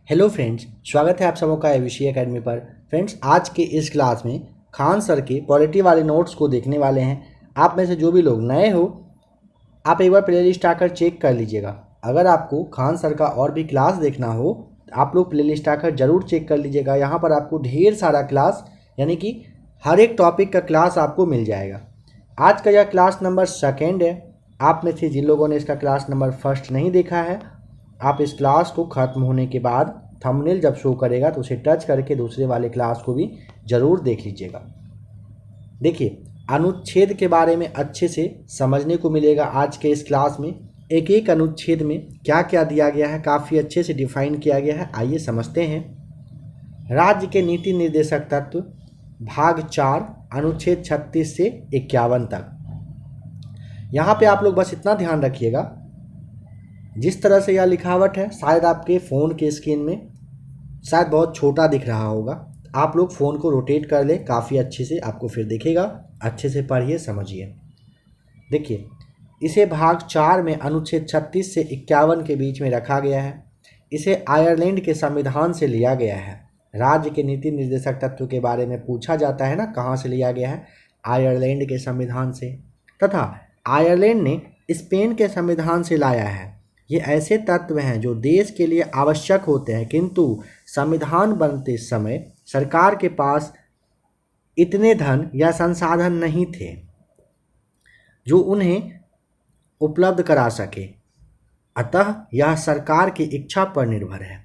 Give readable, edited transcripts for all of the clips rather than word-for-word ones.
Hello friends, स्वागत है आप सबों का एविशी एकेडमी पर। फ्रेंड्स, आज के इस क्लास में खान सर के पॉलिटी वाले नोट्स को देखने वाले हैं। आप में से जो भी लोग नए हो, आप एक बार प्ले लिस्ट आकर चेक कर लीजिएगा। अगर आपको खान सर का और भी क्लास देखना हो तो आप लोग प्ले लिस्ट आकर ज़रूर चेक कर लीजिएगा। यहाँ पर आपको ढेर सारा क्लास यानी कि हर एक टॉपिक का क्लास आपको मिल जाएगा। आज का यह क्लास नंबर 2 है। आप में से जिन लोगों ने इसका क्लास नंबर 1 नहीं देखा है, आप इस क्लास को ख़त्म होने के बाद थंबनेल जब शो करेगा तो उसे टच करके दूसरे वाले क्लास को भी ज़रूर देख लीजिएगा। देखिए, अनुच्छेद के बारे में अच्छे से समझने को मिलेगा आज के इस क्लास में। एक एक अनुच्छेद में क्या क्या दिया गया है काफ़ी अच्छे से डिफाइन किया गया है। आइए समझते हैं। राज्य के नीति निर्देशक तत्व, भाग 4, अनुच्छेद 36 से 51 तक। यहाँ पे आप लोग बस इतना ध्यान रखिएगा, जिस तरह से यह लिखावट है शायद आपके फ़ोन के स्क्रीन में शायद बहुत छोटा दिख रहा होगा। आप लोग फ़ोन को रोटेट कर लें, काफ़ी अच्छे से आपको फिर दिखेगा। अच्छे से पढ़िए, समझिए। देखिए, इसे भाग 4 में अनुच्छेद 36 से 51 के बीच में रखा गया है। इसे आयरलैंड के संविधान से लिया गया है। राज्य के नीति निर्देशक तत्व के बारे में पूछा जाता है ना, कहाँ से लिया गया है? आयरलैंड के संविधान से। तथा आयरलैंड ने स्पेन के संविधान से लाया है। ये ऐसे तत्व हैं जो देश के लिए आवश्यक होते हैं, किंतु संविधान बनते समय सरकार के पास इतने धन या संसाधन नहीं थे जो उन्हें उपलब्ध करा सके। अतः यह सरकार की इच्छा पर निर्भर है।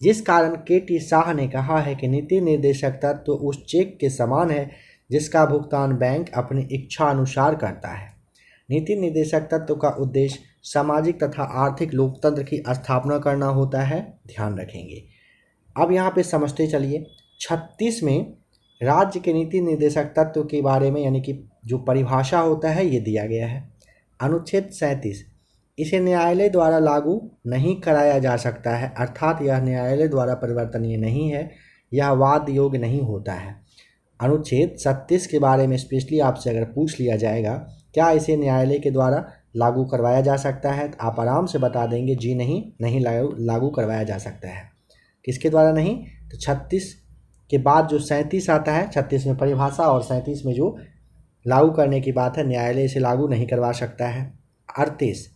जिस कारण के.टी. शाह ने कहा है कि नीति निर्देशक तत्व उस चेक के समान है जिसका भुगतान बैंक अपनी इच्छा अनुसार करता है। नीति निर्देशक तत्व का उद्देश्य सामाजिक तथा आर्थिक लोकतंत्र की स्थापना करना होता है। ध्यान रखेंगे। अब यहाँ पे समझते चलिए। 36 में राज्य के नीति निर्देशक तत्व के बारे में यानी कि जो परिभाषा होता है ये दिया गया है। अनुच्छेद 37, इसे न्यायालय द्वारा लागू नहीं कराया जा सकता है, अर्थात यह न्यायालय द्वारा परिवर्तनीय नहीं है, यह वाद योग्य नहीं होता है। अनुच्छेद 37 के बारे में स्पेशली आपसे अगर पूछ लिया जाएगा क्या इसे न्यायालय के द्वारा लागू करवाया जा सकता है, तो आप आराम से बता देंगे जी नहीं लागू करवाया जा सकता है। किसके द्वारा नहीं? तो 36 के बाद जो 37 आता है, 36 में परिभाषा और 37 में जो लागू करने की बात है, न्यायालय इसे लागू नहीं करवा सकता है। 38,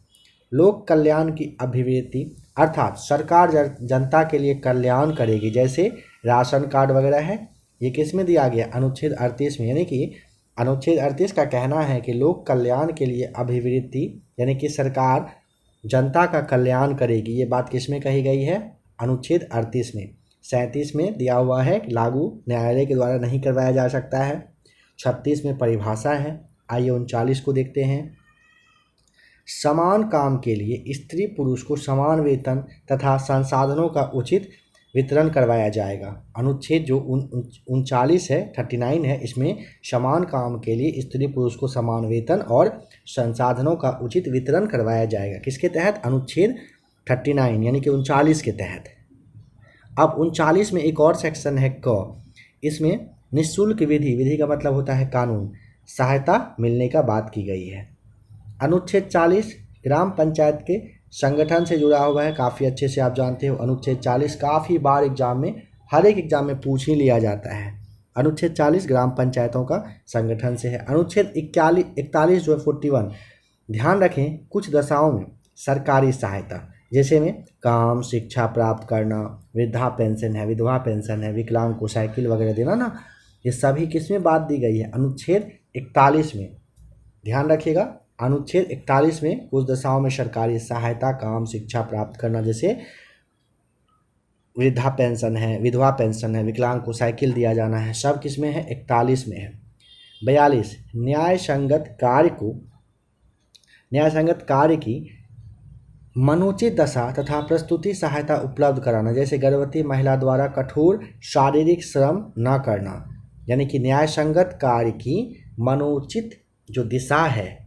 लोक कल्याण की अभिवृत्ति, अर्थात सरकार जनता के लिए कल्याण करेगी, जैसे राशन कार्ड वगैरह है, ये किस में दिया गया? अनुच्छेद 38 में। यानी कि अनुच्छेद 38 का कहना है कि लोक कल्याण के लिए अभिवृत्ति यानी कि सरकार जनता का कल्याण करेगी। ये बात किस में कही गई है? अनुच्छेद 38 में। 37 में दिया हुआ है कि लागू न्यायालय के द्वारा नहीं करवाया जा सकता है। 36 में परिभाषा है। आइए 39 को देखते हैं। समान काम के लिए स्त्री पुरुष को समान वेतन तथा संसाधनों का उचित वितरण करवाया जाएगा। अनुच्छेद जो 39 है, 39 है, इसमें समान काम के लिए स्त्री पुरुष को समान वेतन और संसाधनों का उचित वितरण करवाया जाएगा। किसके तहत? अनुच्छेद 39 यानी कि 39 के तहत। अब 39 में एक और सेक्शन है क, इसमें निःशुल्क विधि का मतलब होता है कानून, सहायता मिलने का बात की गई है। अनुच्छेद 40 ग्राम पंचायत के संगठन से जुड़ा हुआ है। काफ़ी अच्छे से आप जानते हो अनुच्छेद 40 काफ़ी बार एग्जाम में, हर एक एग्जाम में पूछ ही लिया जाता है। अनुच्छेद 40 ग्राम पंचायतों का संगठन से है। अनुच्छेद 41 जो है 41, ध्यान रखें कुछ दशाओं में सरकारी सहायता, जैसे में काम, शिक्षा प्राप्त करना, वृद्धा पेंशन है, विधवा पेंशन है, विकलांग को साइकिल वगैरह देना ना, ये सभी किस में बात दी गई है? अनुच्छेद 41 में। ध्यान रखिएगा, अनुच्छेद 41 में कुछ दशाओं में सरकारी सहायता, काम, शिक्षा प्राप्त करना, जैसे वृद्धा पेंशन है, विधवा पेंशन है, विकलांग को साइकिल दिया जाना है, सब किस में है? 41 में है। 42, न्याय संगत कार्य की मनोचित दशा तथा प्रस्तुति सहायता उपलब्ध कराना, जैसे गर्भवती महिला द्वारा कठोर शारीरिक श्रम न करना। यानी कि न्याय संगत कार्य की मनोचित जो दिशा है,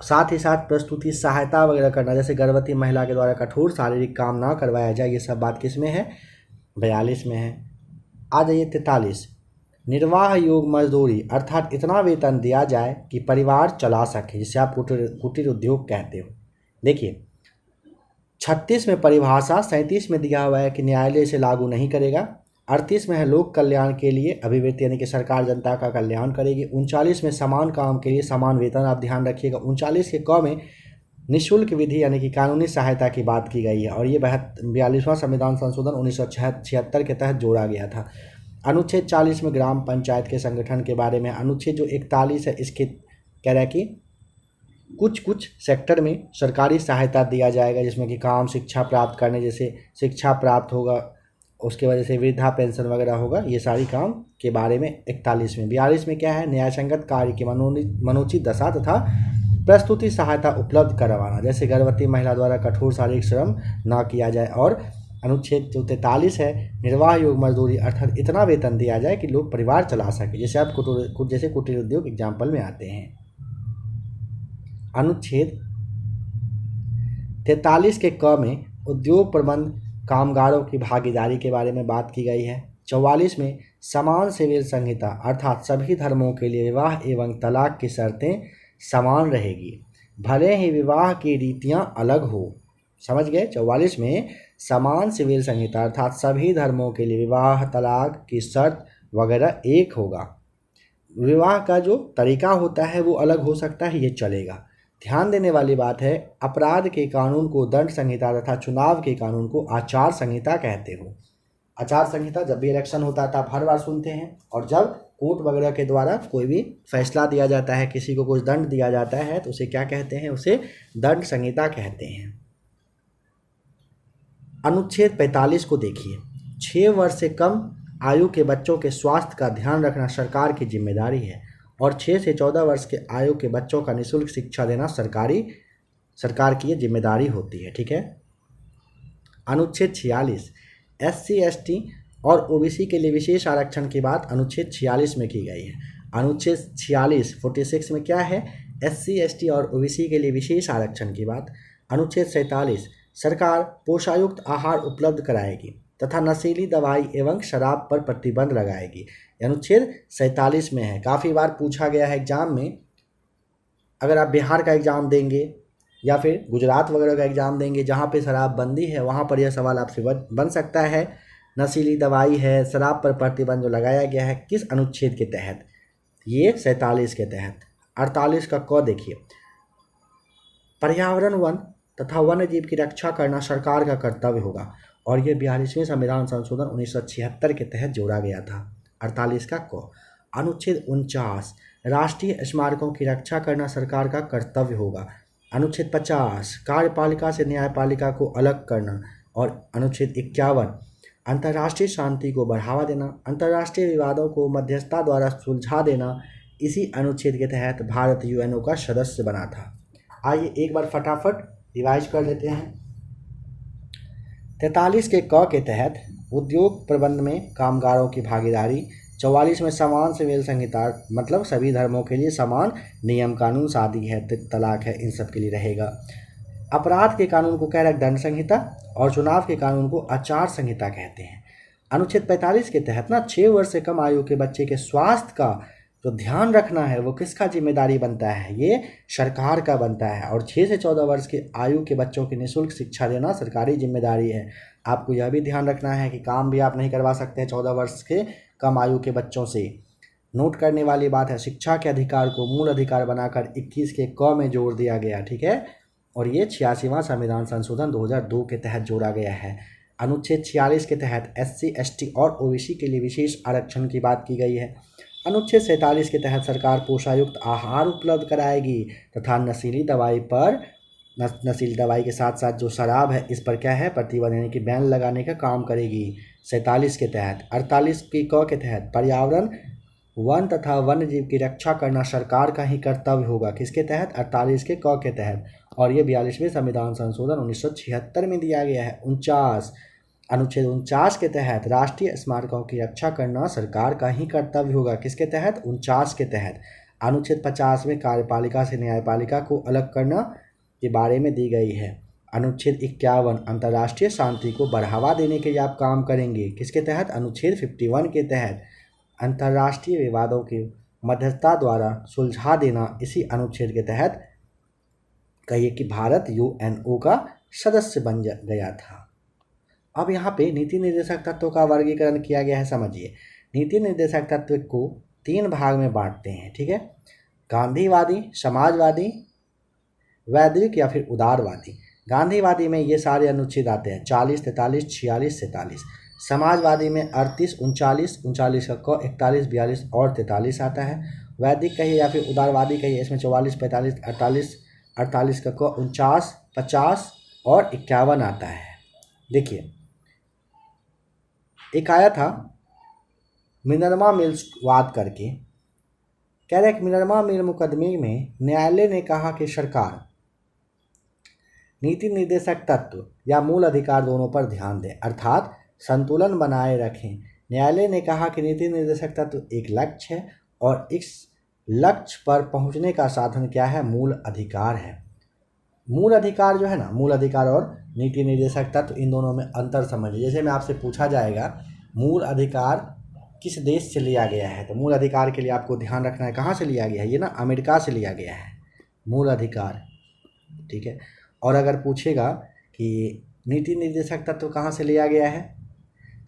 साथ ही साथ प्रस्तुति सहायता वगैरह करना, जैसे गर्भवती महिला के द्वारा कठोर शारीरिक काम ना करवाया जाए, ये सब बात किस में है? 42 में है। आ जाइए 43, निर्वाह योग मजदूरी, अर्थात इतना वेतन दिया जाए कि परिवार चला सके, जिसे आप कुटीर उद्योग कहते हो। देखिए 36 में परिभाषा, 37 में दिया हुआ है कि न्यायालय इसे लागू नहीं करेगा, 38 में है लोक कल्याण के लिए अभिवृत्ति यानी कि सरकार जनता का कल्याण करेगी, 39 में समान काम के लिए समान वेतन, आप ध्यान रखिएगा। 39 के क में निःशुल्क विधि यानी कि कानूनी सहायता की बात की गई है और ये 42वां संविधान संशोधन 1976 के तहत जोड़ा गया था। अनुच्छेद 40 में ग्राम पंचायत के संगठन के बारे में, अनुच्छेद जो 41 है इसके कह रहा है कि कुछ सेक्टर में सरकारी सहायता दिया जाएगा, जिसमें कि काम शिक्षा प्राप्त करने, जैसे शिक्षा प्राप्त होगा उसके वजह से वृद्धा पेंशन वगैरह होगा, ये सारी काम के बारे में 41 में। 42 में क्या है, न्यायसंगत कार्य की मनोचित दशा तथा प्रस्तुति सहायता उपलब्ध करवाना, जैसे गर्भवती महिला द्वारा कठोर शारीरिक श्रम न किया जाए। और अनुच्छेद जो 43 है, निर्वाह योग मजदूरी, अर्थात इतना वेतन दिया जाए कि लोग परिवार चला सके, जैसे आप कुटीर उद्योग एग्जाम्पल में आते हैं। अनुच्छेद 43 के क में उद्योग प्रबंध कामगारों की भागीदारी के बारे में बात की गई है। 44 में समान सिविल संहिता, अर्थात सभी धर्मों के लिए विवाह एवं तलाक की शर्तें समान रहेगी, भले ही विवाह की रीतियां अलग हो। समझ गए? 44 में समान सिविल संहिता अर्थात सभी धर्मों के लिए विवाह तलाक की शर्त वगैरह एक होगा, विवाह का जो तरीका होता है वो अलग हो सकता है, ये चलेगा। ध्यान देने वाली बात है, अपराध के कानून को दंड संहिता तथा चुनाव के कानून को आचार संहिता कहते हो। आचार संहिता जब भी इलेक्शन होता है तो आप हर बार सुनते हैं, और जब कोर्ट वगैरह के द्वारा कोई भी फैसला दिया जाता है, किसी को कुछ दंड दिया जाता है तो उसे क्या कहते हैं, उसे दंड संहिता कहते हैं। अनुच्छेद 45 को देखिए, 6 वर्ष से कम आयु के बच्चों के स्वास्थ्य का ध्यान रखना सरकार की जिम्मेदारी है और 6 से 14 वर्ष के आयु के बच्चों का निःशुल्क शिक्षा देना सरकार की ये जिम्मेदारी होती है। ठीक है। अनुच्छेद 46 SC ST और OBC के लिए विशेष आरक्षण की बात अनुच्छेद 46 में की गई है। अनुच्छेद 46 में क्या है, SC ST और OBC के लिए विशेष आरक्षण की बात। अनुच्छेद 47 सरकार पोषायुक्त आहार उपलब्ध कराएगी तथा नशीली दवाई एवं शराब पर प्रतिबंध लगाएगी। अनुच्छेद 47 में है। काफ़ी बार पूछा गया है एग्जाम में, अगर आप बिहार का एग्ज़ाम देंगे या फिर गुजरात वगैरह का एग्ज़ाम देंगे जहाँ पे शराबबंदी है, वहाँ पर यह सवाल आपसे बन सकता है। नशीली दवाई है, शराब पर प्रतिबंध जो लगाया गया है, किस अनुच्छेद के तहत, ये 47 के तहत। 48 का क देखिए, पर्यावरण वन तथा वन्य जीव की रक्षा करना सरकार का कर्तव्य होगा और ये 42वें संविधान संशोधन 1976 के तहत जोड़ा गया था। 48 का क। अनुच्छेद 49 राष्ट्रीय स्मारकों की रक्षा करना सरकार का कर्तव्य होगा। अनुच्छेद 50 कार्यपालिका से न्यायपालिका को अलग करना। और अनुच्छेद 51 अंतर्राष्ट्रीय शांति को बढ़ावा देना, अंतर्राष्ट्रीय विवादों को मध्यस्थता द्वारा सुलझा देना। इसी अनुच्छेद के तहत भारत UNO का सदस्य बना था। आइए एक बार फटाफट रिवाइज कर लेते हैं। 43 के क के तहत उद्योग प्रबंध में कामगारों की भागीदारी। 44 में समान सिविल संहिता मतलब सभी धर्मों के लिए समान नियम कानून, शादी है, तलाक है, इन सब के लिए रहेगा। अपराध के कानून को कह रहा है दंड संहिता और चुनाव के कानून को आचार संहिता कहते हैं। अनुच्छेद 45 के तहत 6 वर्ष से कम आयु के बच्चे के स्वास्थ्य का जो ध्यान रखना है वो किसका जिम्मेदारी बनता है, ये सरकार का बनता है। और 6 से 14 वर्ष के आयु के बच्चों की निःशुल्क शिक्षा देना सरकारी जिम्मेदारी है। आपको यह भी ध्यान रखना है कि काम भी आप नहीं करवा सकते हैं 14 वर्ष के कम आयु के बच्चों से। नोट करने वाली बात है, शिक्षा के अधिकार को मूल अधिकार बनाकर 21 के क में जोड़ दिया गया। ठीक है। और ये 86वां संविधान संशोधन 2002 के तहत जोड़ा गया है। अनुच्छेद 46 के तहत SC ST और OBC के लिए विशेष आरक्षण की बात की गई है। अनुच्छेद 47 के तहत सरकार पोषायुक्त आहार उपलब्ध कराएगी तथा नशीली दवाई के साथ साथ जो शराब है इस पर क्या है, प्रतिबंध यानी कि बैन लगाने का काम करेगी 47 के तहत। 48 के क के तहत पर्यावरण वन तथा वन्य जीव की रक्षा करना सरकार का ही कर्तव्य होगा। किसके तहत, 48 के क के तहत। और ये 42वें संविधान संशोधन 1976 में दिया गया है। 49 अनुच्छेद 49 के तहत राष्ट्रीय स्मारकों की रक्षा करना सरकार का ही कर्तव्य होगा। किसके तहत, 49 के तहत। अनुच्छेद 50 में कार्यपालिका से न्यायपालिका को अलग करना के बारे में दी गई है। अनुच्छेद 51 अंतर्राष्ट्रीय शांति को बढ़ावा देने के लिए आप काम करेंगे। किसके तहत, अनुच्छेद 51 के तहत। अंतर्राष्ट्रीय विवादों की मध्यस्थता द्वारा सुलझा देना, इसी अनुच्छेद के तहत कहिए कि भारत UNO का सदस्य बन गया था। अब यहाँ पे नीति निर्देशक तत्वों का वर्गीकरण किया गया है, समझिए। नीति निर्देशक तत्व को 3 भाग में बांटते हैं, ठीक है। गांधीवादी, समाजवादी, वैश्विक या फिर उदारवादी। गांधीवादी में ये सारे अनुच्छेद आते हैं 40, 43, 46, 47। समाजवादी में 38, 39, 39 का क, 41, 42 और 43 आता है। वैदिक कहिए या फिर उदारवादी कहिए, इसमें 44, 45, 48, 48 का क, 49, 50 और 51 आता है। देखिए, एक आया था मिनर्वा मिल्स वाद करके, कह रहे कि मिनर्वा मिल मुकदमे में न्यायालय ने कहा कि सरकार नीति निर्देशक तत्व या मूल अधिकार दोनों पर ध्यान दें, अर्थात संतुलन बनाए रखें। न्यायालय ने कहा कि नीति निर्देशक तत्व एक लक्ष्य है और इस लक्ष्य पर पहुंचने का साधन क्या है? मूल अधिकार है। मूल अधिकार जो है ना, मूल अधिकार और नीति निर्देशक तत्व, इन दोनों में अंतर समझिए। जैसे में आपसे पूछा जाएगा मूल अधिकार किस देश से लिया गया है, तो मूल अधिकार के लिए आपको ध्यान रखना है कहाँ से लिया गया है, ये ना अमेरिका से लिया गया है मूल अधिकार, ठीक है। और अगर पूछेगा कि नीति निर्देशक तत्व कहाँ से लिया गया है,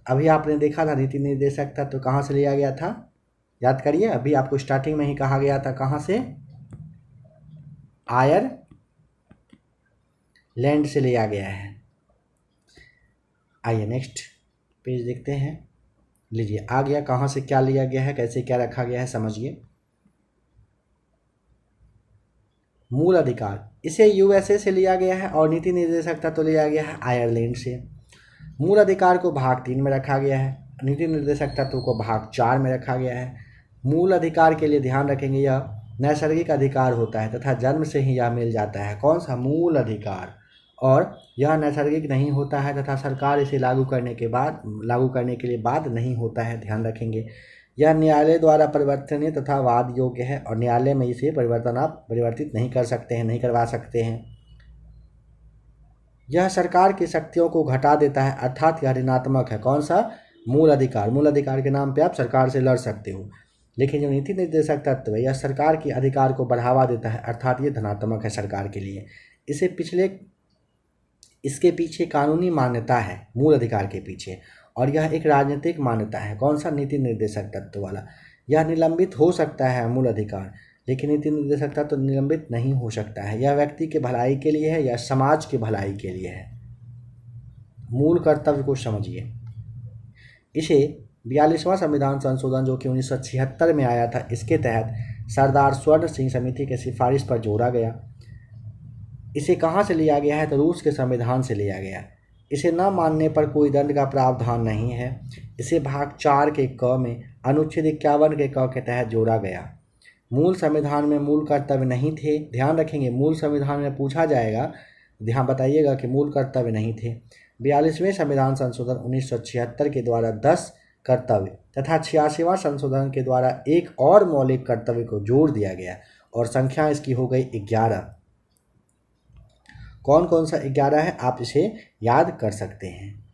अभी आपने देखा था नीति निर्देशक तत्व कहाँ से लिया गया था, याद करिए। अभी आपको स्टार्टिंग में ही कहा गया था कहाँ से, आयरलैंड से लिया गया है। आइए नेक्स्ट पेज देखते हैं। लीजिए, आ गया कहाँ से क्या लिया गया है, कैसे क्या रखा गया है, समझिए। मूल अधिकार, इसे यूएसए से लिया गया है और नीति निर्देशक तत्व लिया गया है आयरलैंड से। मूल अधिकार को भाग 3 में रखा गया है, नीति निर्देशक तत्व को भाग 4 में रखा गया है। मूल अधिकार के लिए ध्यान रखेंगे यह नैसर्गिक अधिकार होता है तथा जन्म से ही यह मिल जाता है। कौन सा? मूल अधिकार। और यह नैसर्गिक नहीं होता है तथा सरकार इसे लागू करने के लिए बाद नहीं होता है, ध्यान रखेंगे। यह न्यायालय द्वारा परिवर्तनीय तथा वाद योग्य है और न्यायालय में इसे परिवर्तित नहीं कर सकते हैं, नहीं करवा सकते हैं। यह सरकार की शक्तियों को घटा देता है, अर्थात यह ऋणात्मक है। कौन सा? मूल अधिकार। मूल अधिकार के नाम पे आप सरकार से लड़ सकते हो, लेकिन जो नीति निर्देशक तत्व है यह सरकार की अधिकार को बढ़ावा देता है, अर्थात ये धनात्मक है सरकार के लिए। इसके पीछे कानूनी मान्यता है मूल अधिकार के पीछे, और यह एक राजनीतिक मान्यता है। कौन सा? नीति निर्देशक तत्व वाला। यह निलंबित हो सकता है मूल अधिकार, लेकिन नीति निर्देशक तत्व निलंबित नहीं हो सकता है। यह व्यक्ति के भलाई के लिए है या समाज के भलाई के लिए है। मूल कर्तव्य को समझिए। इसे 42वां संविधान संशोधन जो कि 1976 में आया था, इसके तहत सरदार स्वर्ण सिंह समिति के सिफारिश पर जोड़ा गया। इसे कहाँ से लिया गया है? तो रूस के संविधान से लिया गया। इसे न मानने पर कोई दंड का प्रावधान नहीं है। इसे भाग 4 के क में अनुच्छेद 51 के क के तहत जोड़ा गया। मूल संविधान में मूल कर्तव्य नहीं थे, ध्यान रखेंगे। मूल संविधान में पूछा जाएगा, ध्यान बताइएगा कि मूल कर्तव्य नहीं थे। 42वें संविधान संशोधन 1976 के द्वारा 10 कर्तव्य तथा 86वां संशोधन के द्वारा एक और मौलिक कर्तव्य को जोड़ दिया गया और संख्या इसकी हो गई 11। कौन कौन सा 11 है, आप इसे याद कर सकते हैं।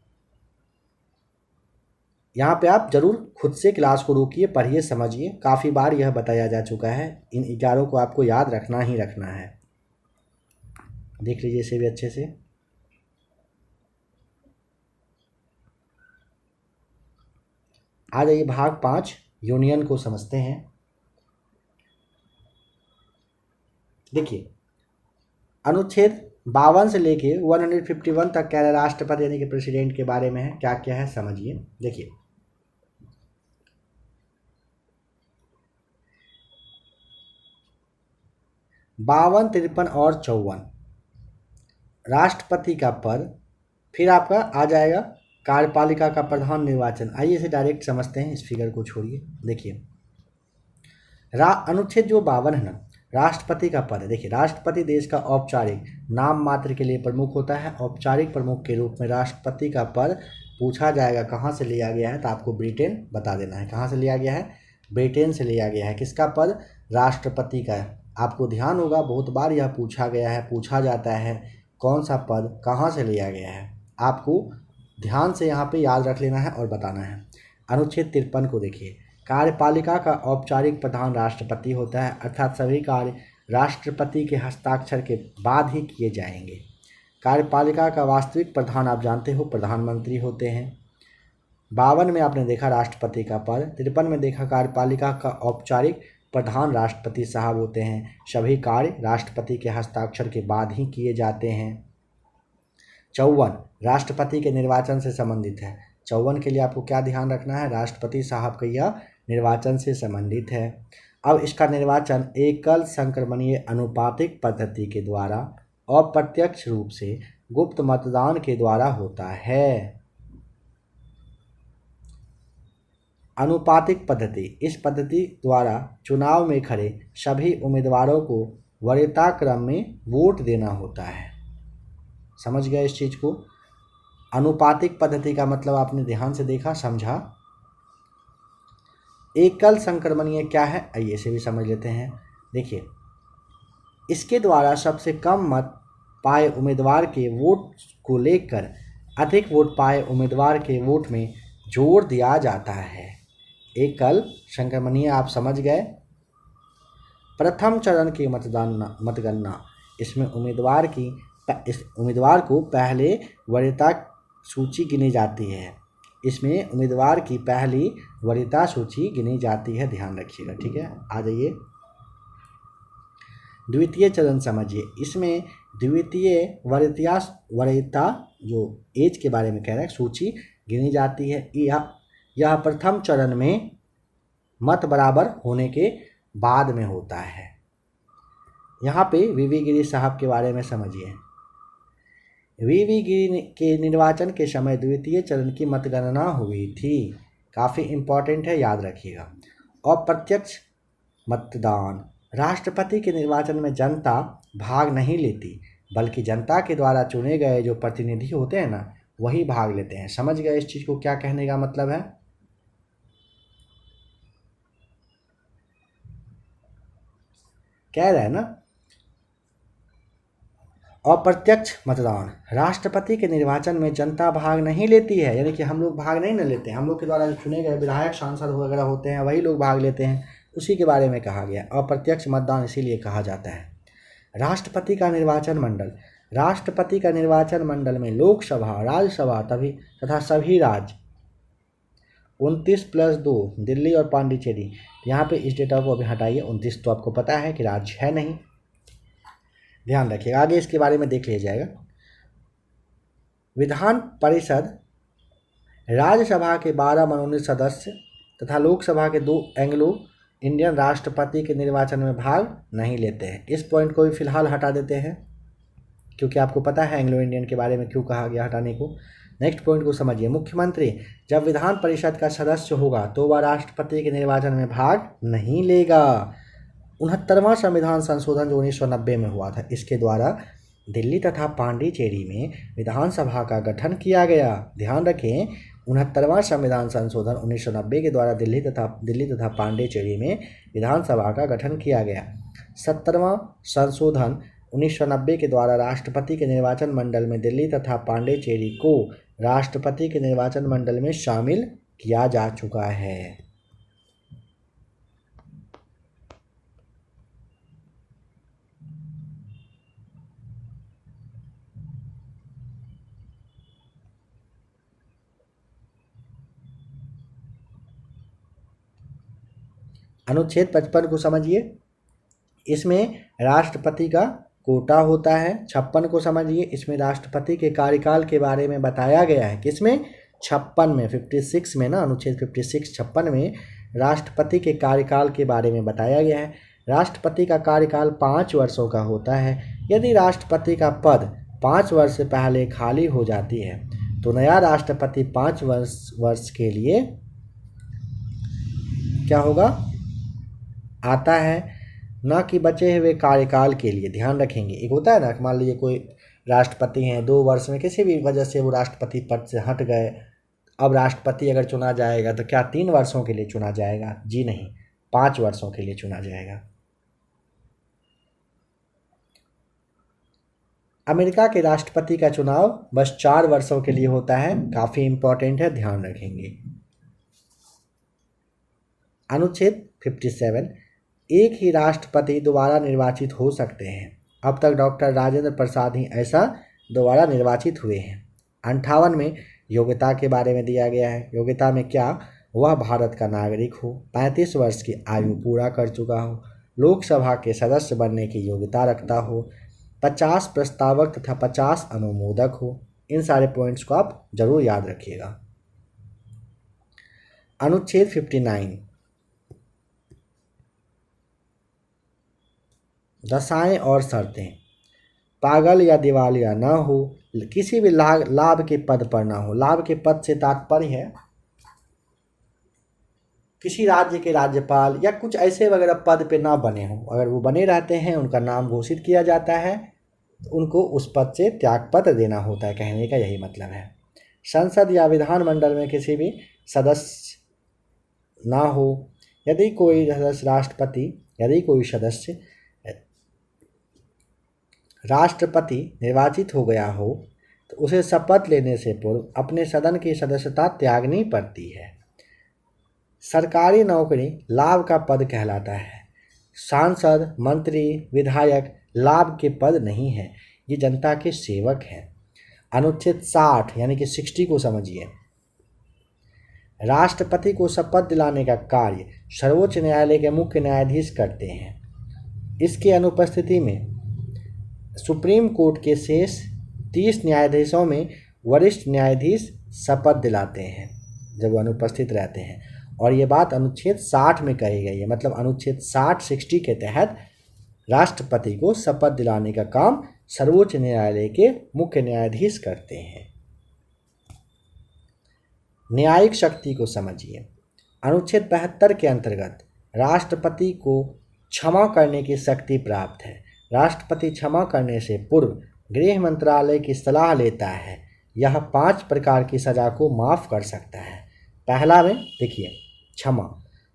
यहाँ पे आप जरूर खुद से क्लास को रोकिए, पढ़िए, समझिए। काफ़ी बार यह बताया जा चुका है, इन 11 को आपको याद रखना ही रखना है। देख लीजिए इसे भी अच्छे से। आ जाइए भाग 5 यूनियन को समझते हैं। देखिए, अनुच्छेद 52 से लेके 151 तक कह रहे राष्ट्रपति यानी कि प्रेसिडेंट के बारे में है। क्या क्या है समझिए। देखिए, 52, 53 और 54 राष्ट्रपति का पद, फिर आपका आ जाएगा कार्यपालिका का प्रधान निर्वाचन। आइए इसे डायरेक्ट समझते हैं, इस फिगर को छोड़िए। देखिए, अनुच्छेद जो 52 है ना, राष्ट्रपति का पद है। देखिए, राष्ट्रपति देश का औपचारिक नाम मात्र के लिए प्रमुख होता है। औपचारिक प्रमुख के रूप में राष्ट्रपति का पद पूछा जाएगा कहाँ से लिया गया है, तो आपको ब्रिटेन बता देना है। कहाँ से लिया गया है? ब्रिटेन से लिया गया है। किसका पद? राष्ट्रपति का है। आपको ध्यान होगा बहुत बार यह पूछा गया है, पूछा जाता है कौन सा पद कहाँ से लिया गया है। आपको ध्यान से यहाँ पे याद रख लेना है और बताना है। अनुच्छेद 53 को देखिए, कार्यपालिका का औपचारिक प्रधान राष्ट्रपति होता है, अर्थात सभी कार्य राष्ट्रपति के हस्ताक्षर के बाद ही किए जाएंगे। कार्यपालिका का वास्तविक प्रधान आप जानते हो प्रधानमंत्री होते हैं। 52 में आपने देखा राष्ट्रपति का पद। 53 में देखा कार्यपालिका का औपचारिक प्रधान राष्ट्रपति साहब होते हैं। सभी कार्य राष्ट्रपति के हस्ताक्षर के बाद ही किए जाते हैं। 54 राष्ट्रपति के निर्वाचन से संबंधित है। 54 के लिए आपको क्या ध्यान रखना है, राष्ट्रपति साहब का यह निर्वाचन से संबंधित है। अब इसका निर्वाचन एकल संक्रमणीय अनुपातिक पद्धति के द्वारा अप्रत्यक्ष रूप से गुप्त मतदान के द्वारा होता है। अनुपातिक पद्धति, इस पद्धति द्वारा चुनाव में खड़े सभी उम्मीदवारों को वरीयता क्रम में वोट देना होता है। समझ गए इस चीज को। अनुपातिक पद्धति का मतलब आपने ध्यान से देखा, समझा। एकल संक्रमणीय क्या है, आइए इसे भी समझ लेते हैं। देखिए, इसके द्वारा सबसे कम मत पाए उम्मीदवार के वोट को लेकर अधिक वोट पाए उम्मीदवार के वोट में जोड़ दिया जाता है। एकल संक्रमणीय आप समझ गए। प्रथम चरण की मतगणना, इसमें उम्मीदवार को पहले वरीयता सूची गिनी जाती है। इसमें उम्मीदवार की पहली वरीयता सूची गिनी जाती है, ध्यान रखिएगा, ठीक है। आ जाइए द्वितीय चरण समझिए। इसमें द्वितीय वरीयता जो एज के बारे में कह रहे हैं सूची गिनी जाती है। यह प्रथम चरण में मत बराबर होने के बाद में होता है। यहाँ पे वीवी गिरी साहब के बारे में समझिए। वीवी गिरी के निर्वाचन के समय द्वितीय चरण की मतगणना हुई थी। काफ़ी इम्पॉर्टेंट है, याद रखिएगा। अप्रत्यक्ष मतदान, राष्ट्रपति के निर्वाचन में जनता भाग नहीं लेती, बल्कि जनता के द्वारा चुने गए जो प्रतिनिधि होते हैं ना, वही भाग लेते हैं। समझ गए इस चीज़ को, क्या कहने का मतलब है। कह रहे हैं ना, अप्रत्यक्ष मतदान, राष्ट्रपति के निर्वाचन में जनता भाग नहीं लेती है, यानी कि हम लोग भाग नहीं न लेते हैं। हम लोग के द्वारा जो चुने गए विधायक सांसद वगैरह होते हैं वही लोग भाग लेते हैं, उसी के बारे में कहा गया अप्रत्यक्ष मतदान, इसीलिए कहा जाता है। राष्ट्रपति का निर्वाचन मंडल, राष्ट्रपति का निर्वाचन मंडल में लोकसभा, राज्यसभा तथा सभी राज्य 29+2 दिल्ली और पांडिचेरी। यहाँ पे इस डेटा को अभी हटाइए, 29 तो आपको पता है कि राज्य है नहीं, ध्यान रखिएगा, आगे इसके बारे में देख लिया जाएगा। विधान परिषद, राज्यसभा के 12 मनोनीत सदस्य तथा लोकसभा के 2 एंग्लो इंडियन राष्ट्रपति के निर्वाचन में भाग नहीं लेते हैं। इस पॉइंट को भी फिलहाल हटा देते हैं, क्योंकि आपको पता है एंग्लो इंडियन के बारे में क्यों कहा गया हटाने को। नेक्स्ट पॉइंट को समझिए। मुख्यमंत्री जब विधान परिषद का सदस्य होगा तो वह राष्ट्रपति के निर्वाचन में भाग नहीं लेगा। 69वां संविधान संशोधन जो 1990 में हुआ था, इसके द्वारा दिल्ली तथा पांडिचेरी में विधानसभा का गठन किया गया। ध्यान रखें, 69वां संविधान संशोधन 1990 के द्वारा दिल्ली तथा पांडिचेरी में विधानसभा का गठन किया गया। 70वां संशोधन 1990 के द्वारा राष्ट्रपति के निर्वाचन मंडल में दिल्ली तथा पांडिचेरी को राष्ट्रपति के निर्वाचन मंडल में शामिल किया जा चुका है। अनुच्छेद 55 को समझिए। इसमें राष्ट्रपति का कोटा होता है। 56 को समझिए। इसमें राष्ट्रपति के कार्यकाल के बारे में बताया गया है। किसमें? 56 में, 56 में ना, अनुच्छेद 56 56 में राष्ट्रपति के कार्यकाल के बारे में बताया गया है। राष्ट्रपति का कार्यकाल 5 वर्षों का होता है। यदि राष्ट्रपति का पद 5 वर्ष से पहले खाली हो जाती है तो नया राष्ट्रपति 5 वर्ष के लिए क्या होगा? आता है, न कि बचे हुए कार्यकाल के लिए। ध्यान रखेंगे, एक होता है ना, मान लीजिए कोई राष्ट्रपति हैं, 2 वर्ष में किसी भी वजह से वो राष्ट्रपति पद से हट गए, अब राष्ट्रपति अगर चुना जाएगा तो क्या 3 वर्षों के लिए चुना जाएगा? जी नहीं, 5 वर्षों के लिए चुना जाएगा। अमेरिका के राष्ट्रपति का चुनाव बस 4 वर्षों के लिए होता है। काफ़ी इम्पोर्टेंट है, ध्यान रखेंगे। अनुच्छेद 57, एक ही राष्ट्रपति दोबारा निर्वाचित हो सकते हैं। अब तक डॉक्टर राजेंद्र प्रसाद ही ऐसा द्वारा निर्वाचित हुए हैं। 58 में योग्यता के बारे में दिया गया है। योग्यता में क्या, वह भारत का नागरिक हो, 35 वर्ष की आयु पूरा कर चुका हो, लोकसभा के सदस्य बनने की योग्यता रखता हो, 50 प्रस्तावक तथा 50 अनुमोदक हो। इन सारे पॉइंट्स को आप जरूर याद रखिएगा। अनुच्छेद 59, दशाएं और शर्तें। पागल या दिवालिया न हो, किसी भी लाभ के पद पर ना हो। लाभ के पद से तात्पर्य है किसी राज्य के राज्यपाल या कुछ ऐसे वगैरह पद पे ना बने हो। अगर वो बने रहते हैं, उनका नाम घोषित किया जाता है, तो उनको उस पद से त्यागपत्र देना होता है। कहने का यही मतलब है। संसद या विधानमंडल में किसी भी सदस्य ना हो। यदि कोई सदस्य राष्ट्रपति निर्वाचित हो गया हो तो उसे शपथ लेने से पूर्व अपने सदन की सदस्यता त्यागनी पड़ती है। सरकारी नौकरी लाभ का पद कहलाता है। सांसद, मंत्री, विधायक लाभ के पद नहीं है, ये जनता के सेवक हैं। अनुच्छेद 60 यानी कि 60 को समझिए। राष्ट्रपति को शपथ दिलाने का कार्य सर्वोच्च न्यायालय के मुख्य न्यायाधीश करते हैं। इसके अनुपस्थिति में सुप्रीम कोर्ट के शेष 30 न्यायाधीशों में वरिष्ठ न्यायाधीश शपथ दिलाते हैं जब वो अनुपस्थित रहते हैं। और ये बात अनुच्छेद 60 में कही गई है। मतलब अनुच्छेद 60 के तहत राष्ट्रपति को शपथ दिलाने का काम सर्वोच्च न्यायालय के मुख्य न्यायाधीश करते हैं। न्यायिक शक्ति को समझिए। अनुच्छेद 72 के अंतर्गत राष्ट्रपति को क्षमा करने की शक्ति प्राप्त है। राष्ट्रपति क्षमा करने से पूर्व गृह मंत्रालय की सलाह लेता है। यह 5 प्रकार की सजा को माफ़ कर सकता है। पहला में देखिए, क्षमा।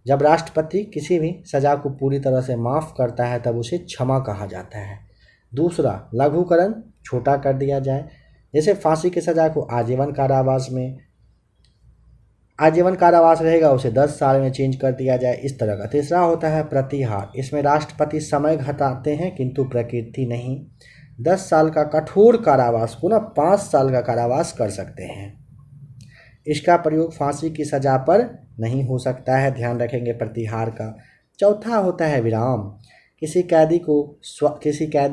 जब राष्ट्रपति किसी भी सजा को पूरी तरह से माफ़ करता है तब उसे क्षमा कहा जाता है। दूसरा, लघुकरण, छोटा कर दिया जाए। जैसे फांसी की सजा को आजीवन कारावास रहेगा, उसे 10 साल में चेंज कर दिया जाए, इस तरह का। तीसरा होता है प्रतिहार। इसमें राष्ट्रपति समय घटाते हैं किंतु प्रकृति नहीं। 10 साल का कठोर कारावास को 5 साल का कारावास कर सकते हैं। इसका प्रयोग फांसी की सजा पर नहीं हो सकता है, ध्यान रखेंगे प्रतिहार का। चौथा होता है विराम। किसी कैदी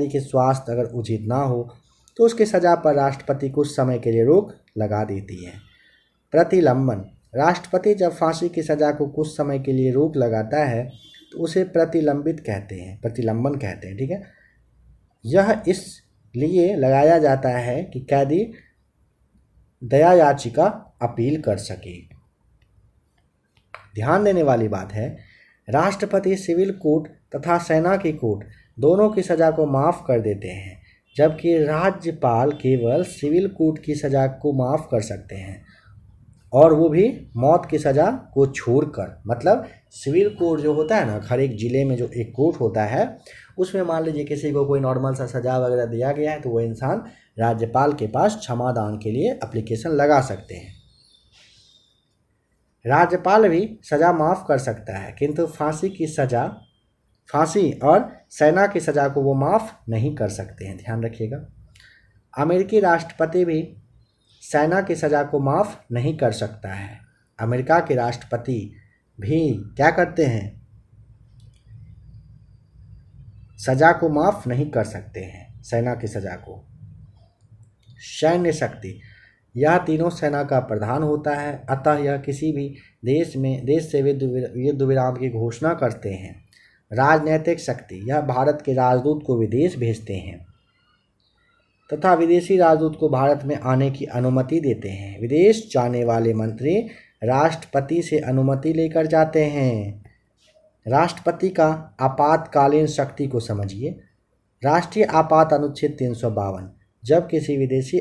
के स्वास्थ्य अगर उचित ना हो तो उसकी सजा पर राष्ट्रपति कुछ समय के लिए रोक लगा देती है। प्रतिलंबन। राष्ट्रपति जब फांसी की सजा को कुछ समय के लिए रोक लगाता है तो उसे प्रतिलंबन कहते हैं, ठीक है। यह इसलिए लगाया जाता है कि कैदी दया याचिका अपील कर सके। ध्यान देने वाली बात है, राष्ट्रपति सिविल कोर्ट तथा सेना की कोर्ट दोनों की सजा को माफ़ कर देते हैं, जबकि राज्यपाल केवल सिविल कोर्ट की सजा को माफ़ कर सकते हैं, और वो भी मौत की सज़ा को छोड़कर। मतलब सिविल कोर्ट जो होता है ना, हर एक ज़िले में जो एक कोर्ट होता है, उसमें मान लीजिए किसी को कोई नॉर्मल सा सज़ा वगैरह दिया गया है तो वो इंसान राज्यपाल के पास क्षमादान के लिए एप्लीकेशन लगा सकते हैं। राज्यपाल भी सज़ा माफ़ कर सकता है किंतु फांसी और सेना की सज़ा को वो माफ़ नहीं कर सकते हैं, ध्यान रखिएगा। अमेरिकी राष्ट्रपति भी सेना की सज़ा को माफ़ नहीं कर सकता है। अमेरिका के राष्ट्रपति भी क्या करते हैं, सज़ा को माफ़ नहीं कर सकते हैं, सेना की सज़ा को। सैन्य शक्ति। यह तीनों सेना का प्रधान होता है, अतः यह किसी भी देश से युद्ध विराम की घोषणा करते हैं। राजनैतिक शक्ति। यह भारत के राजदूत को विदेश भेजते हैं तथा विदेशी राजदूत को भारत में आने की अनुमति देते हैं। विदेश जाने वाले मंत्री राष्ट्रपति से अनुमति लेकर जाते हैं। राष्ट्रपति का आपातकालीन शक्ति को समझिए। राष्ट्रीय आपात अनुच्छेद 352। जब किसी विदेशी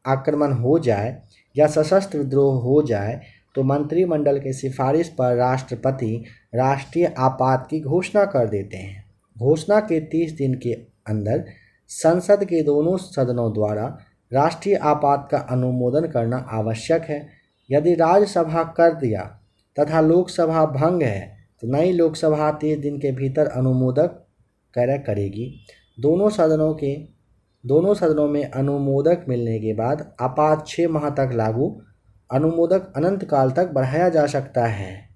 आक्रमण हो जाए या सशस्त्र विद्रोह हो जाए तो मंत्रिमंडल की सिफारिश पर राष्ट्रपति राष्ट्रीय आपात की घोषणा कर देते हैं। घोषणा के 30 दिन के अंदर संसद के दोनों सदनों द्वारा राष्ट्रीय आपात का अनुमोदन करना आवश्यक है। यदि राज्यसभा कर दिया तथा लोकसभा भंग है तो नई लोकसभा 30 दिन के भीतर अनुमोदन करेगी। दोनों सदनों के दोनों सदनों में अनुमोदक मिलने के बाद आपात 6 माह तक लागू, अनुमोदक अनंत काल तक बढ़ाया जा सकता है।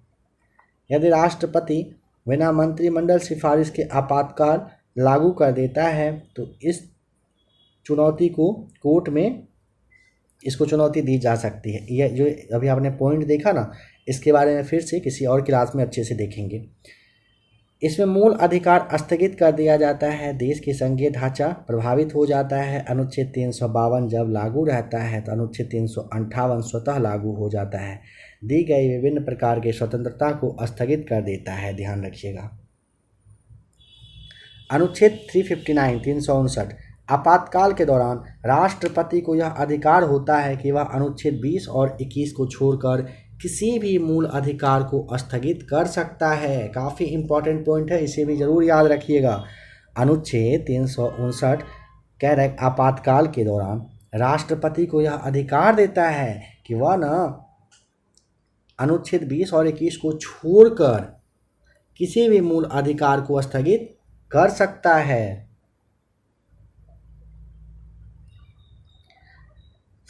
यदि राष्ट्रपति बिना मंत्रिमंडल सिफारिश के आपातकाल लागू कर देता है तो इस चुनौती को कोर्ट में इसको चुनौती दी जा सकती है। यह जो अभी आपने पॉइंट देखा ना, इसके बारे में फिर से किसी और क्लास में अच्छे से देखेंगे। इसमें मूल अधिकार स्थगित कर दिया जाता है, देश की संघीय ढांचा प्रभावित हो जाता है। अनुच्छेद 352 जब लागू रहता है तो अनुच्छेद 358 स्वतः लागू हो जाता है, दी गई विभिन्न प्रकार की स्वतंत्रता को स्थगित कर देता है। ध्यान रखिएगा। अनुच्छेद 359 359 आपातकाल के दौरान राष्ट्रपति को यह अधिकार होता है कि वह अनुच्छेद 20 और 21 को छोड़कर किसी भी मूल अधिकार को स्थगित कर सकता है। काफ़ी इंपॉर्टेंट पॉइंट है, इसे भी जरूर याद रखिएगा। अनुच्छेद 359 कह रहे आपातकाल के दौरान राष्ट्रपति को यह अधिकार देता है कि वह न अनुच्छेद 20 और 21 को छोड़कर किसी भी मूल अधिकार को स्थगित कर सकता है।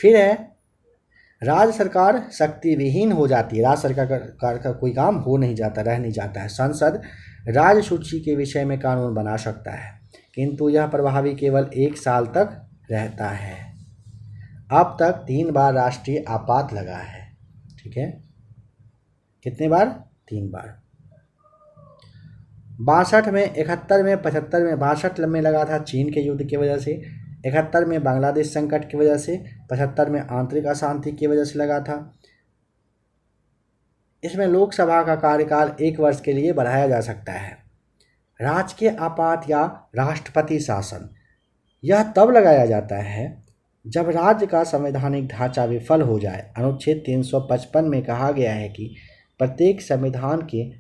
फिर है राज्य सरकार शक्ति विहीन हो जाती है, राज्य सरकार का कोई काम हो नहीं जाता, रह नहीं जाता है। संसद राज्य सूची के विषय में कानून बना सकता है, किंतु यह प्रभावी केवल 1 साल तक रहता है। अब तक 3 बार राष्ट्रीय आपात लगा है, ठीक है। कितने बार? 3 बार। 62 में, 71 में, 75 में। 62 में लगा था चीन के युद्ध की वजह से, 71 में बांग्लादेश संकट की वजह से, 75 में आंतरिक अशांति की वजह से लगा था। इसमें लोकसभा का कार्यकाल 1 वर्ष के लिए बढ़ाया जा सकता है। राजकीय आपात या राष्ट्रपति शासन यह तब लगाया जाता है जब राज्य का संवैधानिक ढांचा विफल हो जाए। अनुच्छेद 355 में कहा गया है कि प्रत्येक संविधान के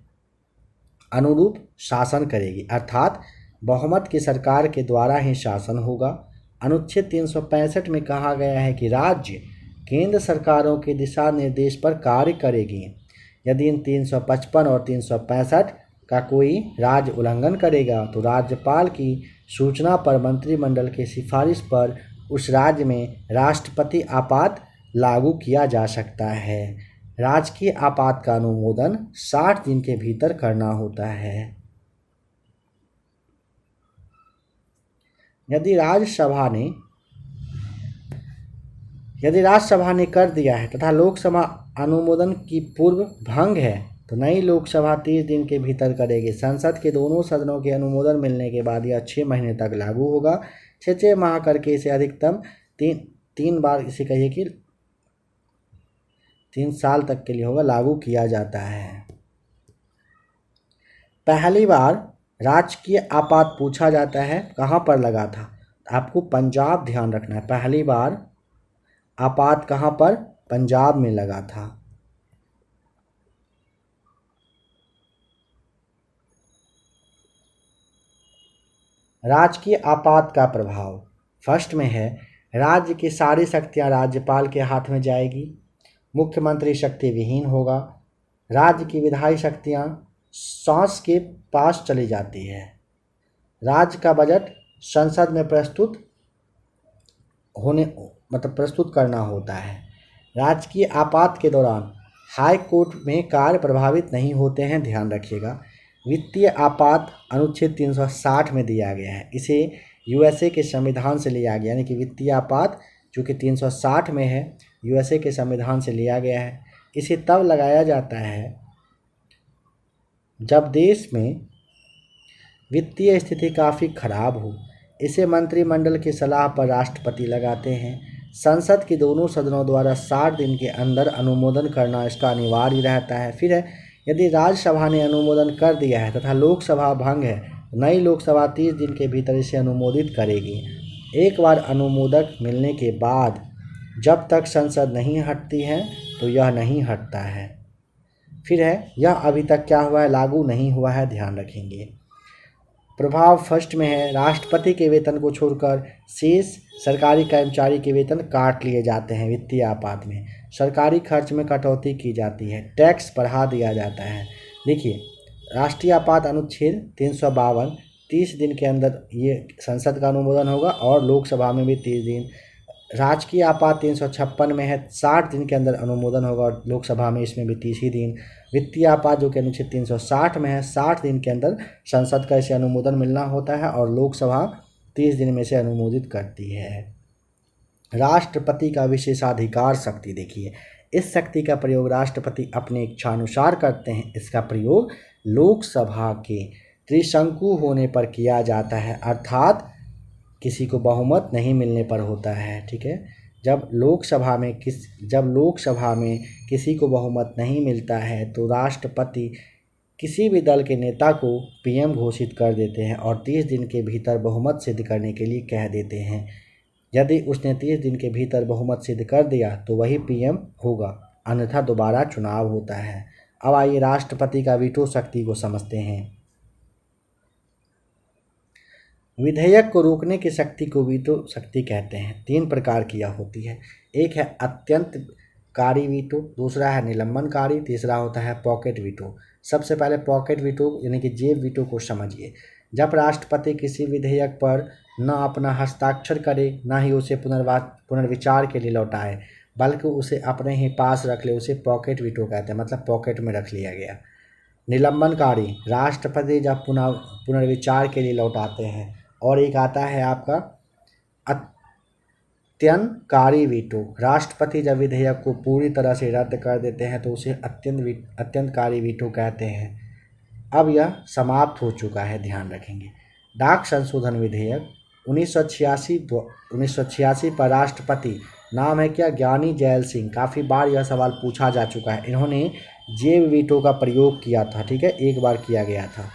अनुरूप शासन करेगी, अर्थात बहुमत की सरकार के द्वारा ही शासन होगा। अनुच्छेद 365 में कहा गया है कि राज्य केंद्र सरकारों के दिशा निर्देश पर कार्य करेगी। यदि इन 355 और 365 का कोई राज्य उल्लंघन करेगा तो राज्यपाल की सूचना पर मंत्रिमंडल की सिफारिश पर उस राज्य में राष्ट्रपति आपात लागू किया जा सकता है। राजकीय आपात का अनुमोदन 60 दिन के भीतर करना होता है। यदि राज्यसभा ने कर दिया है तथा लोकसभा अनुमोदन की पूर्व भंग है तो नई लोकसभा 30 दिन के भीतर करेगी। संसद के दोनों सदनों के अनुमोदन मिलने के बाद यह 6 महीने तक लागू होगा। 6 माह करके इसे अधिकतम 3 बार, इसे कहिए कि 3 साल तक के लिए होगा, लागू किया जाता है। पहली बार राजकीय आपात पूछा जाता है कहाँ पर लगा था, आपको पंजाब ध्यान रखना है। पहली बार आपात कहाँ पर? पंजाब में लगा था। राजकीय आपात का प्रभाव फर्स्ट में है, राज्य की सारी शक्तियां राज्यपाल के हाथ में जाएगी, मुख्यमंत्री शक्ति विहीन होगा, राज्य की विधायी शक्तियां सांस के पास चली जाती है, राज्य का बजट संसद में प्रस्तुत करना होता है। राजकीय आपात के दौरान हाई कोर्ट में कार्य प्रभावित नहीं होते हैं, ध्यान रखिएगा। वित्तीय आपात अनुच्छेद 360 में दिया गया है, इसे यूएसए के संविधान से लिया गया, यानी कि वित्तीय आपात जो कि 360 में है, यूएसए के संविधान से लिया गया है। इसे तब लगाया जाता है जब देश में वित्तीय स्थिति काफ़ी खराब हो। इसे मंत्रिमंडल की सलाह पर राष्ट्रपति लगाते हैं। संसद के दोनों सदनों द्वारा 60 दिन के अंदर अनुमोदन करना इसका अनिवार्य रहता है। फिर है, यदि राज्यसभा ने अनुमोदन कर दिया है तथा लोकसभा भंग है, नई लोकसभा 30 दिन के भीतर इसे अनुमोदित करेगी। एक बार अनुमोदक मिलने के बाद जब तक संसद नहीं हटती है तो यह नहीं हटता है। फिर है, यह अभी तक क्या हुआ है? लागू नहीं हुआ है, ध्यान रखेंगे। प्रभाव फर्स्ट में है, राष्ट्रपति के वेतन को छोड़कर शेष सरकारी कर्मचारी के वेतन काट लिए जाते हैं। वित्तीय आपात में सरकारी खर्च में कटौती की जाती है, टैक्स बढ़ा दिया जाता है। देखिए, राष्ट्रीय आपात अनुच्छेद 352 30 दिन के अंदर ये संसद का अनुमोदन होगा और लोकसभा में भी 30 दिन। राजकीय आपात 356 में है, 60 दिन के अंदर अनुमोदन होगा और लोकसभा में इसमें भी 30 ही दिन। वित्तीय आपात जो कि अनुच्छेद 360 में है, 60 दिन के अंदर संसद का इसे अनुमोदन मिलना होता है और लोकसभा 30 दिन में से अनुमोदित करती है। राष्ट्रपति का विशेषाधिकार शक्ति देखिए, इस शक्ति का प्रयोग राष्ट्रपति अपने इच्छानुसार करते हैं। इसका प्रयोग लोकसभा के त्रिशंकु होने पर किया जाता है, अर्थात किसी को बहुमत नहीं मिलने पर होता है। ठीक है, जब लोकसभा में किसी को बहुमत नहीं मिलता है तो राष्ट्रपति किसी भी दल के नेता को पीएम घोषित कर देते हैं और 30 दिन के भीतर बहुमत सिद्ध करने के लिए कह देते हैं। यदि उसने 30 दिन के भीतर बहुमत सिद्ध कर दिया तो वही पीएम होगा, अन्यथा दोबारा चुनाव होता है। अब आइए राष्ट्रपति का वीटो शक्ति को समझते हैं। विधेयक को रोकने की शक्ति को वीटो शक्ति कहते हैं। 3 प्रकार की यह होती है। एक है अत्यंतकारी वीटो, दूसरा है निलंबनकारी, तीसरा होता है पॉकेट वीटो। सबसे पहले पॉकेट वीटो यानी कि जेब वीटो को समझिए। जब राष्ट्रपति किसी विधेयक पर न अपना हस्ताक्षर करे, न ही उसे पुनर्विचार के लिए लौटाए, बल्कि उसे अपने ही पास रख ले, उसे पॉकेट वीटो कहते हैं, मतलब पॉकेट में रख लिया गया। निलंबनकारी, राष्ट्रपति जब पुनर्विचार के लिए लौटाते हैं। और एक आता है आपका अत्यंतकारी वीटो, राष्ट्रपति जब विधेयक को पूरी तरह से रद्द कर देते हैं तो उसे अत्यंतकारी वीटो कहते हैं। अब यह समाप्त हो चुका है, ध्यान रखेंगे। डाक संशोधन विधेयक 1986 पर राष्ट्रपति, नाम है क्या, ज्ञानी जैल सिंह। काफ़ी बार यह सवाल पूछा जा चुका है। इन्होंने जेब वीटो का प्रयोग किया था। ठीक है, एक बार किया गया था।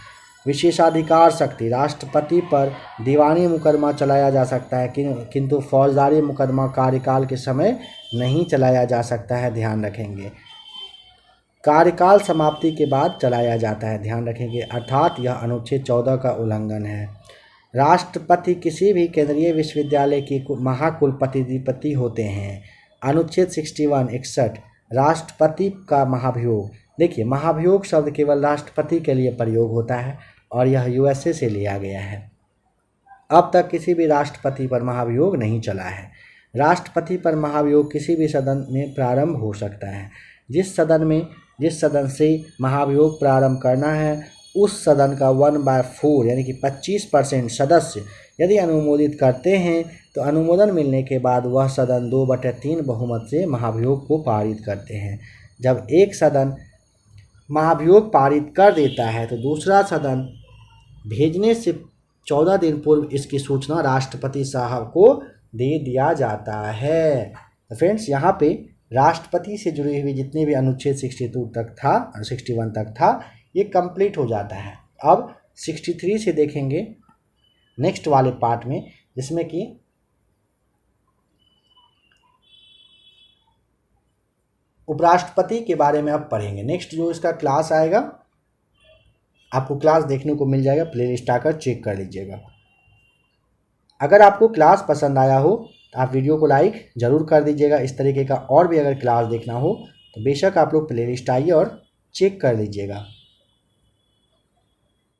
विशेषाधिकार शक्ति, राष्ट्रपति पर दीवानी मुकदमा चलाया जा सकता है किंतु फौजदारी मुकदमा कार्यकाल के समय नहीं चलाया जा सकता है, ध्यान रखेंगे। कार्यकाल समाप्ति के बाद चलाया जाता है, ध्यान रखेंगे, अर्थात यह अनुच्छेद 14 का उल्लंघन है। राष्ट्रपति किसी भी केंद्रीय विश्वविद्यालय की महाकुलपति होते हैं। अनुच्छेद 61 राष्ट्रपति का महाभियोग। देखिए, महाभियोग शब्द केवल राष्ट्रपति के लिए प्रयोग होता है और यह यूएसए से लिया गया है। अब तक किसी भी राष्ट्रपति पर महाभियोग नहीं चला है। राष्ट्रपति पर महाभियोग किसी भी सदन में प्रारंभ हो सकता है। जिस सदन से महाभियोग प्रारंभ करना है उस सदन का 1/4 यानी कि 25% सदस्य यदि अनुमोदित करते हैं तो अनुमोदन मिलने के बाद वह सदन 2/3 बहुमत से महाभियोग को पारित करते हैं। जब एक सदन महाभियोग पारित कर देता है तो दूसरा सदन भेजने से 14 दिन पूर्व इसकी सूचना राष्ट्रपति साहब को दे दिया जाता है। तो फ्रेंड्स, यहाँ पे राष्ट्रपति से जुड़ी हुई जितने भी अनुच्छेद 62 तक था और 61 तक था ये कंप्लीट हो जाता है। अब 63 से देखेंगे नेक्स्ट वाले पार्ट में, जिसमें कि उपराष्ट्रपति के बारे में अब पढ़ेंगे। नेक्स्ट जो इसका क्लास आएगा आपको क्लास देखने को मिल जाएगा, प्लेलिस्ट आकर चेक कर लीजिएगा। अगर आपको क्लास पसंद आया हो तो आप वीडियो को लाइक ज़रूर कर दीजिएगा। इस तरीके का और भी अगर क्लास देखना हो तो बेशक आप लोग प्लेलिस्ट आइए और चेक कर लीजिएगा।